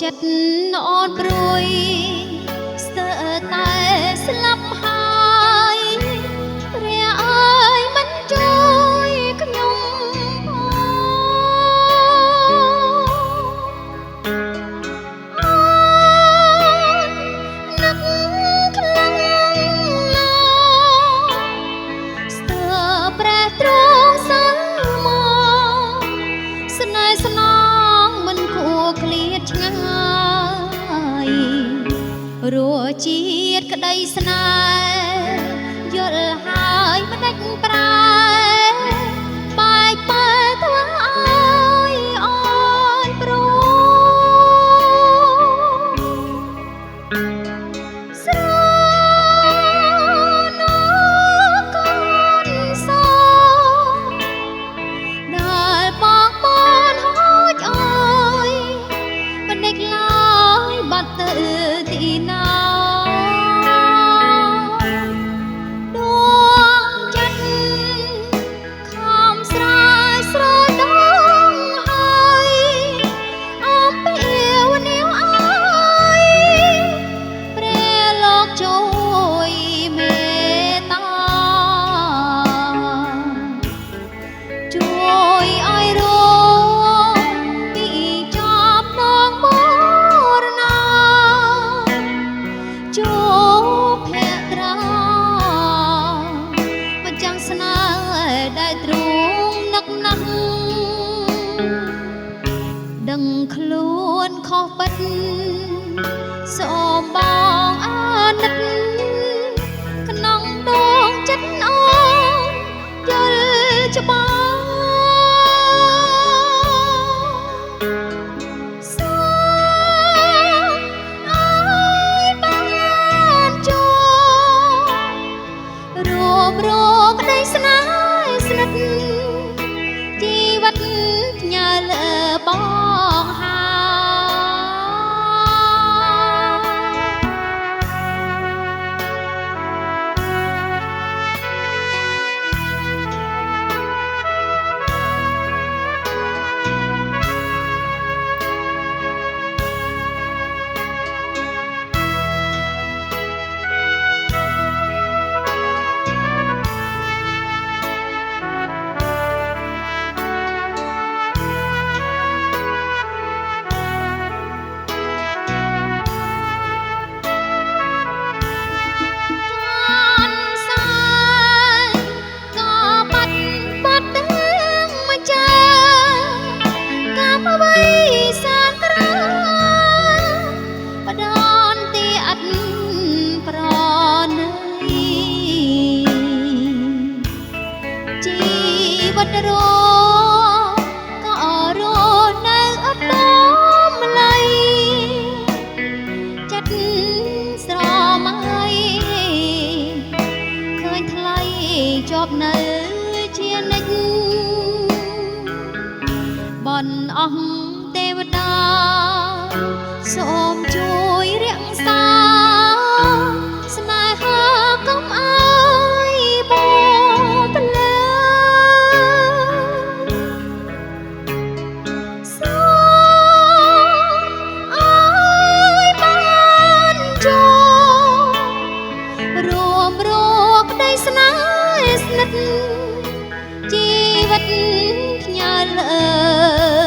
ចិត្តអូនព្រួយស្ទើរតែស្លាប់ហើយព្រះអើយមិនជួយខ្ញុំអូននឹកខ្លាំងណាស់ស្ទើរព្រះទ្រង់សើមកស្នេហ៍ស្នងមិនគួរឃ្លាតឆ្ងាយរស់ជាតិក្តីស្នេហ៍យល់ហើយមិនដាច់ប្រែបាយប៉ែធ្វើឲ្យអូនព្រោះស្រណកូនសដែលបងបនហូចអើយមិនដេកឡើយបាត់ទៅទីណាដួងចិត្តខំស្រាយស្រដងហើយអំពីវនាវអើយព្រះលោកជួយមេត្តាជួយឲ្យរងពីចាប់នងមរណាជួបភក្ត្រាមិនចាំងស្នេហ៍ដែលទ្រង់នឹកណាស់ដឹងខ្លួនខុសពិតសូមបងអាណិតក្នុងដងចិត្តអូនយល់ច្បាស់សូមអើយបានជួបរួមរកក្តីស្នេហ៍ស្និទ្ធជីវិតផ្ញើលើបងហើយរក៏រនៅអត់ដំឡៃចិត្តស្រមៃឃើញថ្លៃជាប់នៅជានិច្ចបនអស់ទេវតាសូមជួយរក្សាស្នេហាកុំអើយបងភ្លើរួមរកក្តីស្នេហ៍ស្និទ្ធជីវិតផ្ញើលើ